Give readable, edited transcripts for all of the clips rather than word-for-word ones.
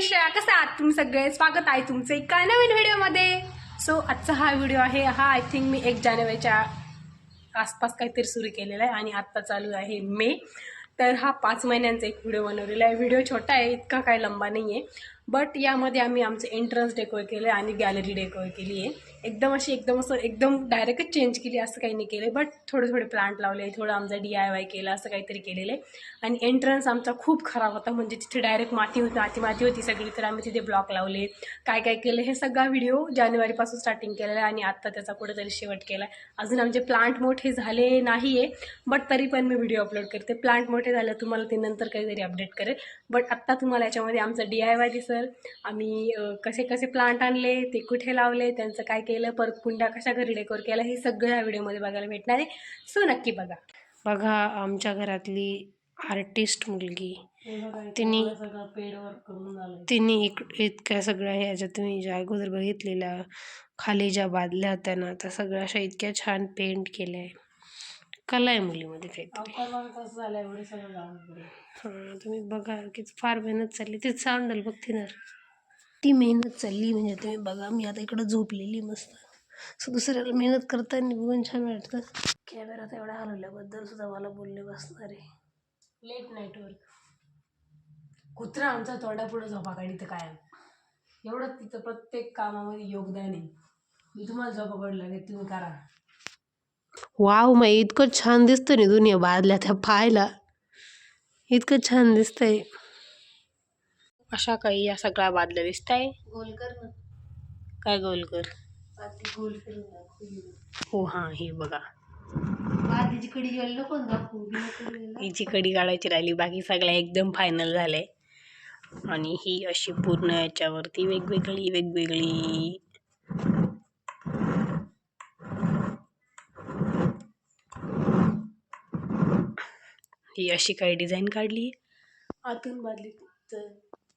श्रेया, कसे आहात तुम्ही सगळे? स्वागत आहे तुमचे एका नवीन व्हिडिओमध्ये. सो आजचा हा व्हिडिओ आहे, हा आय थिंक मी 1 जानेवारीच्या आसपास काहीतरी सुरू केलेला आहे आणि आत्ता चालू आहे मे. तर हा 5 महिन्यांचा एक व्हिडिओ बनवलेला आहे. व्हिडिओ छोटा आहे, इतका काय लंबा नाही आहे, बट यामध्ये आम्ही आमचं एंट्रन्स डेकोर केलं आणि गॅलरी डेकोर केली आहे. एकदम डायरेक्टच चेंज केली असं काही नाही केलं, बट थोडे प्लांट लावले, थोडं आमचा DIY केला, असं काहीतरी केलेलं आहे. आणि एंट्रन्स आमचा खूप खराब होता, म्हणजे तिथे डायरेक्ट माती होती सगळी, तर आम्ही तिथे ब्लॉक लावले, काय केलं हे सगळा व्हिडिओ जानेवारीपासून स्टार्टिंग केलेला आहे आणि आत्ता त्याचा कुठेतरी शेवट केला आहे. अजून आमचे प्लांट मोठे झाले नाही आहे, बट तरी पण मी व्हिडिओ अपलोड करते. प्लांट मोठे झाले तुम्हाला ते नंतर काहीतरी अपडेट करेल, बट आत्ता तुम्हाला याच्यामध्ये आमचं DIY दिसेल. आम्ही कसे प्लांट आणले, ते कुठे लावले, त्यांचं काय केलं, परत कुंड्या कशा घरी डेकोर केला, हे सगळं या व्हिडिओमध्ये बघायला भेटणार आहे. सो नक्की बघा आमच्या घरातली आर्टिस्ट मुलगी, तिने इतक्या सगळ्या ह्याच्यात तुम्ही ज्या अगोदर बघितलेल्या खाली ज्या बादल्या होत्या ना, त्या सगळ्या अशा इतक्या छान पेंट केल्या आहे. कला आहे मुलीमध्ये काहीतरी. हां, तुम्ही बघा की फार मेहनत चालली. ते सांडल बघते ना, ती मेहनत चालली. म्हणजे तुम्ही बघा, मी आता इकडं झोपलेली मस्त, सो दुसऱ्याला मेहनत करताना बघून छान वाटतं. कॅमेरात एवढा हलवल्याबद्दल सुद्धा मला बोलले बसणार आहे. लेट नाईटवर कुत्रा आमचा तोंडापुढं झोपा काढी, तर काय एवढं तिचं प्रत्येक कामामध्ये योगदान आहे. मी तुम्हाला झोपा काढलं नाही, तुम्ही करा. वाव, मग इतकं छान दिसतं नाही दुनिया बादल्या त्या पाहायला, इतकं छान दिसतंय. अशा काही या सगळ्या बादल्या दिसत आहे. गोल कर ना. काय गोल कर? हो हां, हे बघा, हिची कडी काढायची राहिली, बाकी सगळ्या एकदम फायनल झाले. आणि ही अशी पूर्ण याच्यावरती वेगवेगळी ही अशी काही डिझाईन काढली आतून बादली.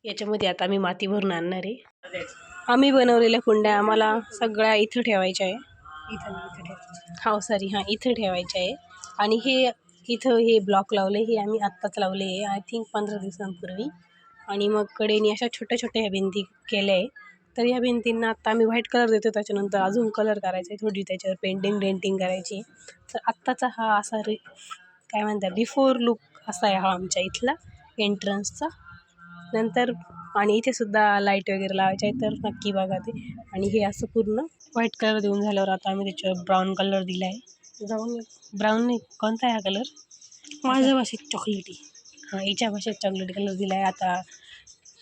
याच्यामध्ये आता आम्ही माती भरून आणणार आहे. आम्ही बनवलेल्या कुंड्या आम्हाला सगळ्या इथं ठेवायच्या आहे. इथं ठेवायच्या आहे. आणि हे ब्लॉक लावले, हे आम्ही आत्ताच लावले आहे, आय थिंक 15 दिवसांपूर्वी. आणि मग कडेने अशा छोट्या भिंती केल्या आहे. तर या भिंतींना आत्ता आम्ही व्हाईट कलर देतो, त्याच्यानंतर अजून कलर करायचा आहे, थोडी त्याच्यावर डेंटिंग करायची. तर आत्ताचा हा असा काय म्हणतात, बिफोर लुक असा आहे हा आमच्या इथला एंट्रन्सचा. नंतर आणि इथे सुद्धा लाईट वगैरे लावायचे आहे, तर नक्की बघा ते. आणि हे असं पूर्ण व्हाईट कलर देऊन झाल्यावर आता आम्ही त्याच्यावर ब्राऊन कलर दिला आहे. ब्राऊन नाही, कोणता आहे हा कलर? माझ्या भाषेत चॉकलेटी. हां, हिच्या भाषेत चॉकलेटी कलर दिला आहे. आता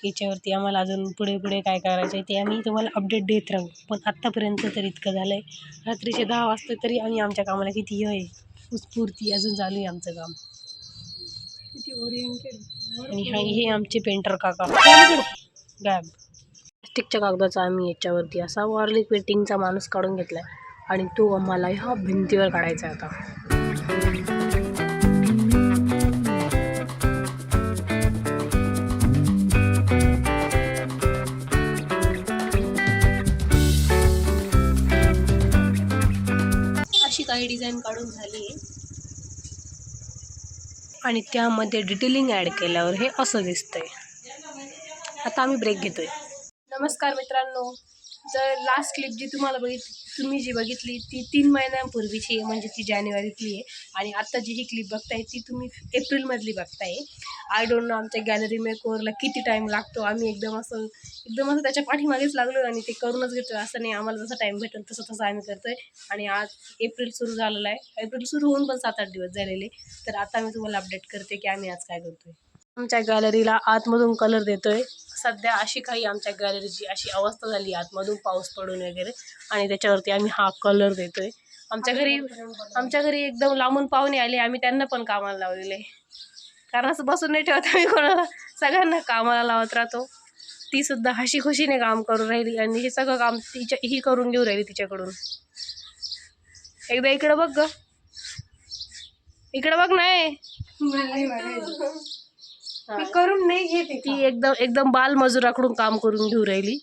याच्यावरती आम्हाला अजून पुढे काय करायचं आहे ते आम्ही तुम्हाला अपडेट देत राहू. पण आत्तापर्यंत तर इतकं झालं आहे. रात्रीचे 10 वाजता तरी आम्ही आमच्या कामाला किती आहे उत्स्फूर्ती, अजून चालू आहे आमचं काम. किती ओरिएंटेड. आणि हे आमचे पेंटर काका गॅब प्लास्टिकच्या कागदाचा आम्ही याच्यावरती असा वॉर्लिक पेंटिंगचा माणूस काढून घेतला आहे आणि तो आम्हाला ह्या भिंतीवर काढायचा आहे आता. अशी काही डिझाईन काढून झाली आहे आणि त्यामध्ये डिटेलिंग ॲड केल्यावर हे असं दिसतंय. आता आम्ही ब्रेक घेतोय. नमस्कार मित्रांनो, जर लास्ट क्लिप जी तुम्ही जी बघितली ती 3 महिन्यांपूर्वीची आहे, म्हणजे ती जानेवारीतली आहे. आणि आत्ता जी ही क्लिप बघताय ती तुम्ही एप्रिलमधली बघताय. आय डोंट नो आमच्या गॅलरी मेकओव्हरला किती टाईम लागतो. आम्ही एकदम असं त्याच्या पाठीमागेच लागलो आणि ते करूनच घेतोय. असं नाही, आम्हाला जसा टाईम भेटेल तसं आम्ही करतोय. आणि आज एप्रिल सुरू झालेला आहे. एप्रिल सुरू होऊन पण 7-8 दिवस झालेले. तर आता मी तुम्हाला अपडेट करते की आम्ही आज काय करतोय. आमच्या गॅलरीला आतमधून कलर देतोय. सध्या अशी काही आमच्या गॅलरीची अशी अवस्था झाली, आतमधून पाऊस पडून वगैरे, आणि त्याच्यावरती आम्ही हा कलर देतोय. आमच्या घरी एकदम लांबून पाहुणे आले, आम्ही त्यांना पण कामाला लावलेले आहे. कारण असं बसून नाही ठेवत आम्ही कोणाला, सगळ्यांना कामाला लावत राहतो. ती सुद्धा हशी खुशीने काम करून राहिली आणि हे सगळं काम ही करून घेऊ राहिली तिच्याकडून. एकदा इकडं बघ ग, इकडं बघ. नाही करून नाही घेते ती, एकदम बाल मजुराकडून काम करून घेऊ राहिली.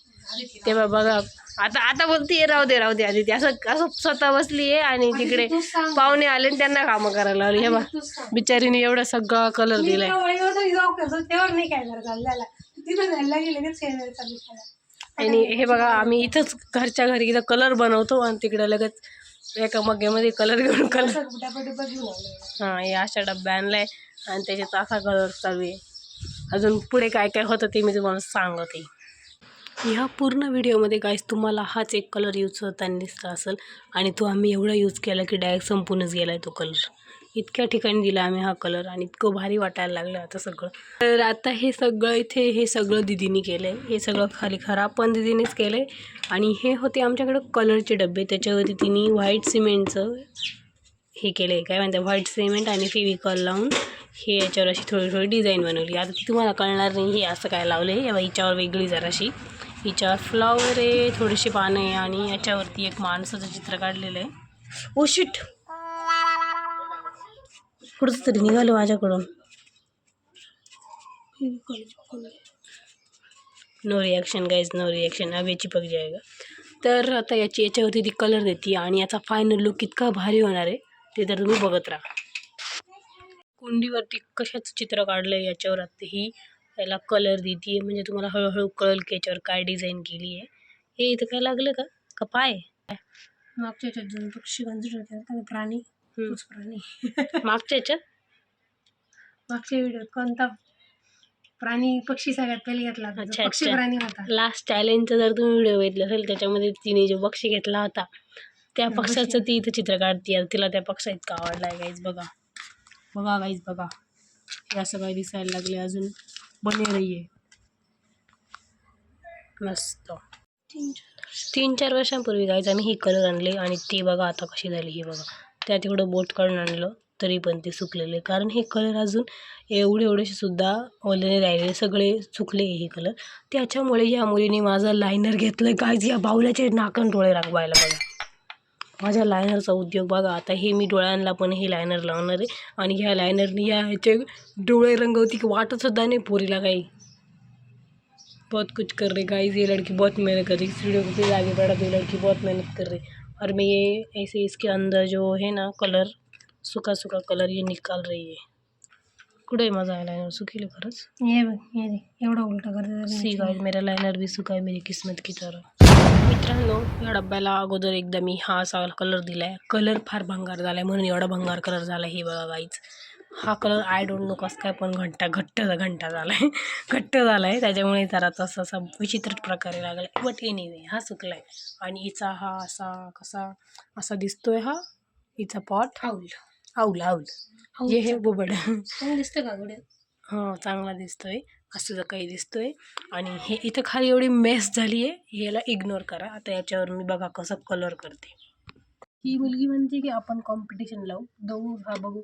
तेव्हा बघा, आता बोलते राहू दे आधी असं स्वतः बसली आहे आणि तिकडे पाहुणे आले आणि त्यांना कामं करायला लावली. हे बा, बिचारीने एवढा सगळा कलर दिलाय. आणि हे बघा आम्ही इथंच घरच्या घरी इथं कलर बनवतो आणि तिकडे लगेच एका मग्यामध्ये कलर घेऊन हां हे अशा डब्या आणलाय आणि त्याच्यात असा कलर चालू आहे. अजून पुढे काय काय होतं ते मी तुम्हाला सांगते. ह्या पूर्ण व्हिडिओमध्ये गाईस तुम्हाला हाच एक कलर यूज होताना दिसला असेल आणि तो आम्ही एवढा यूज केला की डायरेक्ट संपूनच गेला आहे तो कलर. इतक्या ठिकाणी दिला आम्ही हा कलर आणि इतकं भारी वाटायला लागलं आता सगळं. तर आता हे सगळं इथे हे सगळं दिदीने केलं आहे. हे सगळं खाली खराब पण दिदीनेच केलं आहे. आणि हे होते आमच्याकडं कलरचे डबे. त्याच्यावरती तिने व्हाईट सिमेंटचं हे केलं आहे काय म्हणतात व्हाईट सिमेंट आणि फेविकॉल लावून हे याच्यावर अशी थोडी थोडी डिझाईन बनवली. आता ती तुम्हाला कळणार नाही हे असं काय लावलं आहे. हिच्यावर वेगळी जराशी हिच्यावर फ्लॉवर आहे, थोडीशी पानं आहे आणि याच्यावरती एक माणसाचं चित्र काढलेलं आहे. ओ शिट पुढचं तरी निघालं माझ्याकडून. No reaction guys, no reaction. अब याची चिपक जाएगा. तर आता याच्यावरती ती कलर देते आणि याचा फायनल लुक इतका भारी होणार आहे ते तर तुम्ही बघत राहा. कुंडीवरती कशाचं चित्र काढलं आहे याच्यावर आता ही याला कलर देते म्हणजे तुम्हाला हळूहळू कळेल की याच्यावर काय डिझाईन केली आहे. हे इथं काय लागलं का पाय मागच्या याच्यात पक्षी प्राणी प्राणी मागच्या याच्यात मागच्या व्हिडिओत कोणता प्राणी पक्षी सगळ्यात पहिले घेतला होता. पक्षी प्राणी होता. लास्ट चॅलेंजचा जर तुम्ही व्हिडिओ बघितला असेल त्याच्यामध्ये तिने जो पक्षी घेतला होता त्या पक्षाचं ती इथं चित्र काढते. तिला त्या पक्षा इतका आवडला आहे गाईज. बघा बघा गाईज बघा हे असं काही दिसायला लागले. अजून बने रही आहे मस्त. 3-4 वर्षांपूर्वी गाईज आम्ही ही कलर आणले आणि ती बघा आता कशी झाली ही बघा. त्या तिकडं बोट काढून आणलं तरी पण ते सुकलेले कारण हे कलर अजून एवढेसे सुद्धा ओले राहिले सगळे सुकले हे कलर. त्याच्यामुळे या मुलीने माझं लायनर घेतलं गाईज. या बावल्याचे नाकन डोळे राखवायला बघा माझ्या लायनरचा उद्योग बघा. आता हे मी डोळ्यांना पण हे लायनर लावणार आहे आणि ह्या लायनरने ह्याचे डोळे रंगवती की वाटत सुद्धा नाही पोरीला काही. बहुत कुछ कर रही गाइस ये लड़की बहुत मेहनत कर रही. इस वीडियो को फिर आगे बढ़ा ये लड़की बहुत मेहनत कर रही और मैं ये ऐसे इसके अंदर जो है ना कलर सूखा सूखा कलर ये निकाल रही है. कुठे माझा लायनर सुखील खरंच ये एवढा उलटा करते. सी गाइस मेरा लायनर भी सुखा है मेरी किस्मत की तरह. मित्रांनो या डब्याला अगोदर एकदा मी हा असा कलर दिला आहे. कलर फार भंगार झाला आहे म्हणून एवढा भंगार कलर झाला आहे. हे बघा गाईज हा कलर आय डोंट नो कसं काय पण घट्ट झाला आहे घट्ट झाला आहे त्याच्यामुळे जरा तसा असा विचित्र प्रकारे लागला आहे. बट एनिवे हा सुकला आहे. आणि हिचा हा असा दिसतोय हा हिचा पॉट आऊल जे हे बुबड दिसतं का गुड्या. हां चांगला दिसतोय असं काही दिसतोय. आणि हे इथं खाली एवढी मेस झाली आहे याला इग्नोर करा. आता याच्यावर मी बघा कसं कलर करते. ही मुलगी म्हणते की आपण कॉम्पिटिशन लावू हा बघू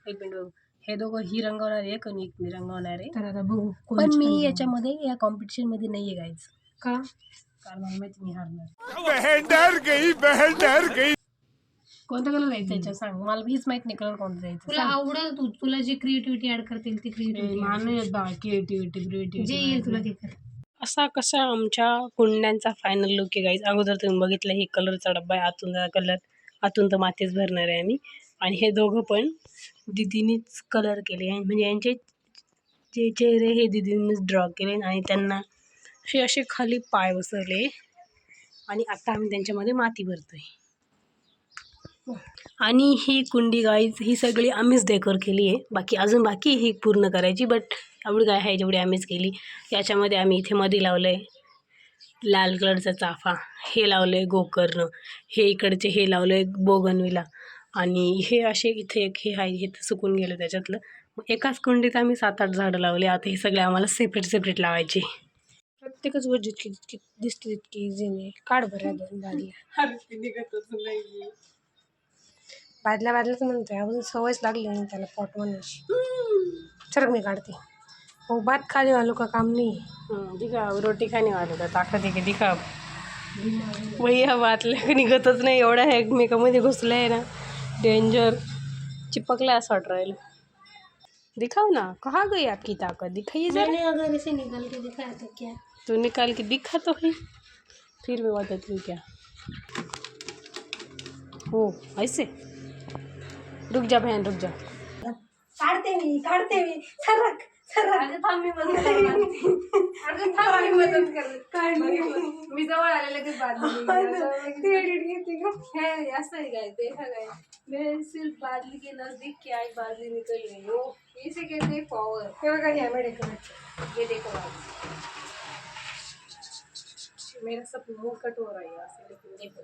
एक मिनिट बघू. हे दोघं ही रंगवणार आहे आणि मी रंगवणार आहे. तर आता बघू पण मी याच्यामध्ये या कॉम्पिटिशनमध्ये नाही आहे गाईज. का कारण मला माहिती मी हारणार. बहन गई कोणता कलर द्यायचा याच्यावर सांग मला हीच माहित नाही कलर कोणता द्यायचा. तुला आवडेल तुला जी क्रिएटिव्हिटी ऍड करतील ती क्रिएटिव्हिटी जे येईल तुला ते कर. असा कसा आमच्या कुंड्यांचा फायनल लुक आहे गाईज. अगोदर तुम्ही बघितलं हे कलरचा डब्बा आहे. आतून कलर आतून तर मातीच भरणार आहे आम्ही. आणि हे दोघं पण दिदीनीच कलर केले म्हणजे यांचे जे चेहरे हे दिदीनीच ड्रॉ केले आणि त्यांना असे खाली पाय बसवले आणि आता आम्ही त्यांच्यामध्ये माती भरतोय. आणि ही कुंडी गाईज ही सगळी आम्हीच डेकोर केली आहे. बाकी ही पूर्ण करायची बट एवढी काय आहे जेवढी आम्हीच केली. याच्यामध्ये आम्ही इथे मध्ये लावलं आहे लाल कलरचा चाफा, हे लावलं आहे गोकर्ण, हे इकडचे हे लावलं आहे बोगनविला आणि हे असे इथे एक हे आहे हे सुकून गेलं त्याच्यातलं. एकाच कुंडीत आम्ही 7-8 झाडं लावले. आता हे सगळे आम्हाला सेपरेट लावायचे. प्रत्येकच वर जितकी दिसते तितकी इझीने काढ बरं बादल्याच म्हणतोय अजून सवयच लागली नाही त्याला पॉट बनवायची. चल मी काढते. हो भात खाने वालों का काम नहीं दिखा रोटी खाने वालों का ताकद आहे की दिखा. भैया भातल्या निघतच नाही एवढा हे एकमेकामध्ये घुसलं आहे ना डेंजर. चिपकला असं वाट राहिलं. दिखाओ ना कहाँ गई आपकी ताकत दिखाइए जरा. अगर इसे निकाल के दिखाया तो क्या तो निकाल के दिखा तो है फिर मैं बताती हूँ क्या. हो ऐसे रुक जा बहन रुक जा. काढते मी सरक अगं थांब मी मदत मी जवळ आलेलं की हे असं आहे काय देखा काय मैं सिर्फ बादली के नजदीक की आज बाजी निकल गई हो इसे कहते हैं पावर ये देखो मेरा सब मुंह कट हो रहा है यहाँ से लेकिन देखो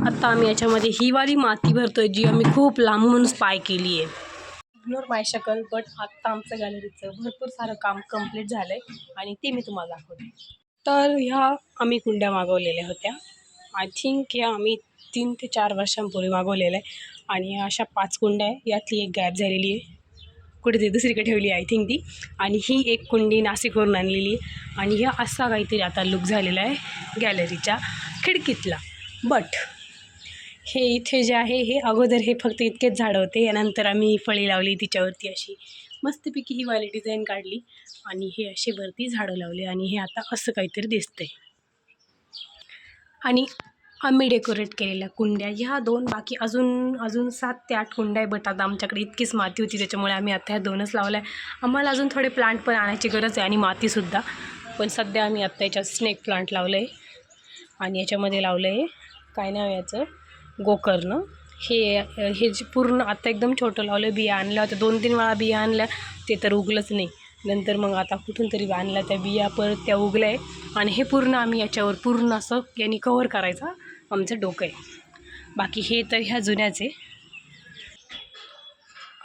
आता आम्ही याच्यामध्ये ही वाली माती भरतोय जी आम्ही खूप लांबून स्पाय केली आहे. इग्नोर माय शकल. बट आत्ता आमचं गॅलरीचं भरपूर सारं काम कंप्लीट झालं आहे आणि ते मी तुम्हाला दाखवते. तर ह्या आम्ही कुंड्या मागवलेल्या होत्या. आय थिंक ह्या आम्ही 3 ते 4 वर्षांपूर्वी मागवलेल्या आहे आणि ह्या अशा 5 कुंड्या आहे. यातली एक गायब झालेली आहे, कुठेतरी दुसरीकडे ठेवली आय थिंक ती. आणि ही एक कुंडी नाशिकवरून आणलेली आहे आणि ह्या असा काहीतरी आता लुक झालेला आहे गॅलरीच्या खिडकीतला. बट हे इथे जे आहे हे अगोदर हे फक्त इतकेच झाडं होते. यानंतर आम्ही फळी लावली तिच्यावरती अशी मस्तपैकी ही वाली डिझाईन काढली आणि हे असे वरती झाडं लावले आणि हे आता असं काहीतरी दिसतंय. आणि आम्ही डेकोरेट केलेल्या कुंड्या ह्या 2, बाकी अजून 7 ते 8 कुंड्या आहे. बट आता आमच्याकडे इतकीच माती होती त्याच्यामुळे आम्ही आता ह्या 2च लावल्या आहे. आम्हाला अजून थोडे प्लांट पण आणायची गरज आहे आणि मातीसुद्धा. पण सध्या आम्ही आत्ता याच्यात स्नेक प्लांट लावलं आहे आणि याच्यामध्ये लावलं आहे काय नाव याचं गोकर्ण. हे जे पूर्ण आता एकदम छोटं लावलं. बिया आणल्या होत्या 2-3 वेळा बिया आणल्या, ते तर उगलंच नाही. नंतर मग आता कुठून तरी आणल्या त्या बिया, परत त्या उगल्या आहे आणि हे पूर्ण आम्ही याच्यावर पूर्ण असं याने कवर करायचं आमचं डोकं आहे. बाकी हे तर ह्या जुन्याच आहे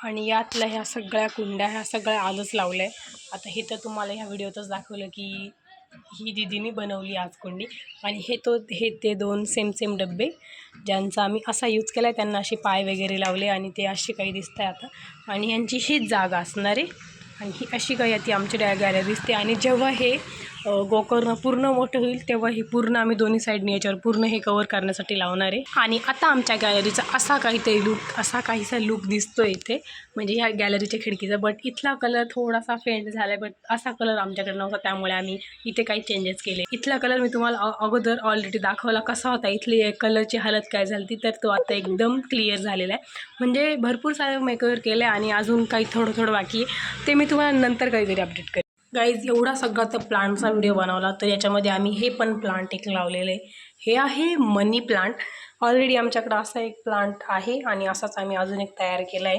आणि यातल्या ह्या सगळ्या कुंड्या ह्या सगळ्या आजच लावल्या आहे. आता हे तर तुम्हाला ह्या व्हिडिओतच दाखवलं की ही दीदीने बनवली आज कुंडी. आणि हे ते 2 सेम डब्बे ज्यांचा आम्ही असा यूज केला आहे. त्यांना असे पाय वगैरे लावले आणि ते असे काही दिसत आहे आता. आणि यांची हीच जागा असणार आहे आणि ही अशी काही ती आमची गॅलरी दिसते. आणि जेव्हा हे गोकर्ण पूर्ण मोठं होईल तेव्हा हे पूर्ण आम्ही दोन्ही साईडने याच्यावर पूर्ण हे कवर करण्यासाठी लावणार आहे. आणि आता आमच्या गॅलरीचा असा काहीसा लुक दिसतो इथे, म्हणजे ह्या गॅलरीच्या खिडकीचा. बट इथला कलर थोडासा फेंट झाला आहे, बट असा कलर आमच्याकडे नव्हता त्यामुळे आम्ही इथे काही चेंजेस केले. इथला कलर मी तुम्हाला अगोदर ऑलरेडी दाखवला कसा होता. इथली कलरची हालत काय झाली ती, तर तो आता एकदम क्लिअर झालेला आहे. म्हणजे भरपूर सारे मेकओव्हर केले आणि अजून काही थोडं बाकी आहे, ते मी तुम्हाला नंतर काहीतरी अपडेट करेन. गाईज एवढा सगळा तर प्लांटचा व्हिडिओ बनवला, तर याच्यामध्ये आम्ही हे पण प्लांट एक लावलेलं आहे. हे आहे मनी प्लांट. ऑलरेडी आमच्याकडं असा एक प्लांट आहे आणि असाच आम्ही अजून एक तयार केला आहे.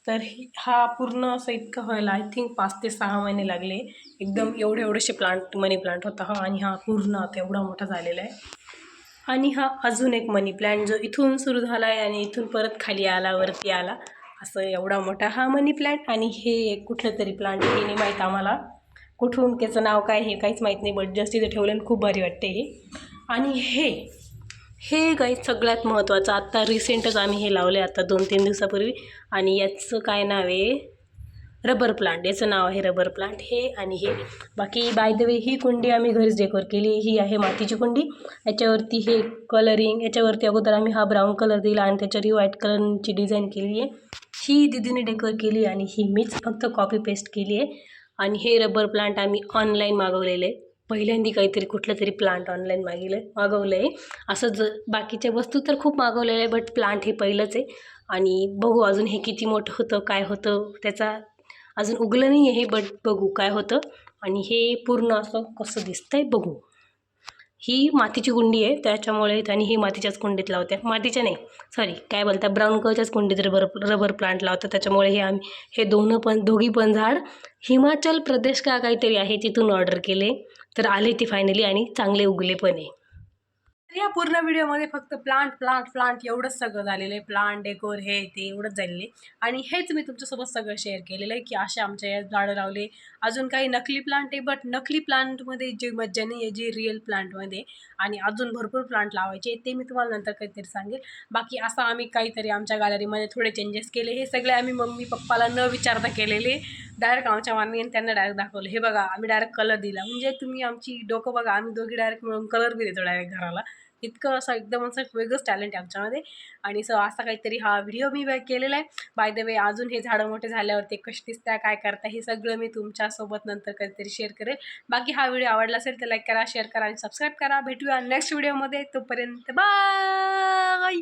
तर हा पूर्ण असं इतकं व्हायला आय थिंक 5 ते 6 महिने लागले. एकदम एवढेसे मनी प्लांट होता हा आणि हा पूर्ण आता एवढा मोठा झालेला आहे. आणि हा अजून एक मनी प्लांट जो इथून सुरू झाला आहे आणि इथून परत खाली आला, वरती आला, असं एवढा मोठा हा मनी प्लांट. आणि हे कुठलं तरी प्लांट हे नाही माहीत आम्हाला कुठून, त्याचं नाव काय हे काहीच माहीत नाही. बट जस्ट इथे ठेवलं खूप भारी वाटते हे. आणि हे काही सगळ्यात महत्त्वाचं आत्ता रिसेंटच आम्ही हे लावले आता 2-3 दिवसापूर्वी. आणि याचं काय नाव आहे रबर प्लांट. याचं नाव आहे रबर प्लांट हे. आणि हे बाकी बाय द वे ही कुंडी आम्ही घरीच डेकोर केली. ही आहे मातीची कुंडी. याच्यावरती हे कलरिंग, याच्यावरती अगोदर आम्ही हा ब्राऊन कलर दिला आणि त्याच्यावरही व्हाईट कलरची डिझाईन केली आहे. ही दीदीने डेकोर केली आणि ही मीच फक्त कॉपी पेस्ट केली आहे. आणि हे रबर प्लांट आम्ही ऑनलाईन मागवलेले आहे. पहिल्यांदा काहीतरी कुठलं तरी प्लांट ऑनलाईन मागवलं आहे. असं बाकीच्या वस्तू तर खूप मागवलेल्या आहे, बट प्लांट हे पहिलंच आहे. आणि बघू अजून हे किती मोठं होतं, काय होतं, त्याचा अजून उगलं नाही आहे हे, बट बघू काय होतं. आणि हे पूर्ण असं कसं दिसतंय बघू. ही मातीची कुंडी आहे त्याच्यामुळे, आणि ही मातीच्याच कुंडीत लावते. मातीच्या नाही, सॉरी काय बोलता, ब्राऊन कलरच्याच कुंडीत रबर प्लांट लावतात. त्याच्यामुळे हे दोघी पण झाड हिमाचल प्रदेश का काहीतरी आहे तिथून ऑर्डर केले, तर आले ते फायनली आणि चांगले उगले पण आहे. या पूर्ण व्हिडिओमध्ये फक्त प्लांट एवढंच सगळं झालेलं आहे. प्लांट डेकोर हे ते एवढंच झालेलं आहे. आणि हेच मी तुमच्यासोबत सगळं शेअर केलेलं आहे की अशा आमच्या या झाडं लावले. अजून काही नकली प्लांट आहे, बट नकली प्लांटमध्ये जी मज्जा नाही आहे जी रिअल प्लांटमध्ये. आणि अजून भरपूर प्लांट लावायचे ते मी तुम्हाला नंतर काहीतरी सांगेल. बाकी असं आम्ही काहीतरी आमच्या गॅलरीमध्ये थोडे चेंजेस केले. हे सगळे आम्ही मम्मी पप्पाला न विचारता केलेले. डायरेक्ट आमच्या मम्मीने त्यांना डायरेक्ट दाखवलं. हे बघा आम्ही डायरेक्ट कलर दिला, म्हणजे तुम्ही आमची डोकं बघा, आम्ही दोघी डायरेक्ट मिळून कलर बी देतो डायरेक्ट घराला. इतकं असं एकदम असं वेगळंच टॅलेंट आहे आमच्यामध्ये. आणि असा काहीतरी हा व्हिडिओ मी केलेला आहे. बाय द वे अजून हे झाडं मोठे झाल्यावर ते कसे दिसतात, काय करता, हे सगळं मी तुमच्यासोबत नंतर कधीतरी शेअर करेल. बाकी हा व्हिडिओ आवडला असेल तर लाईक करा, शेअर करा आणि सबस्क्राईब करा. भेटूया नेक्स्ट व्हिडिओमध्ये. तोपर्यंत बाय.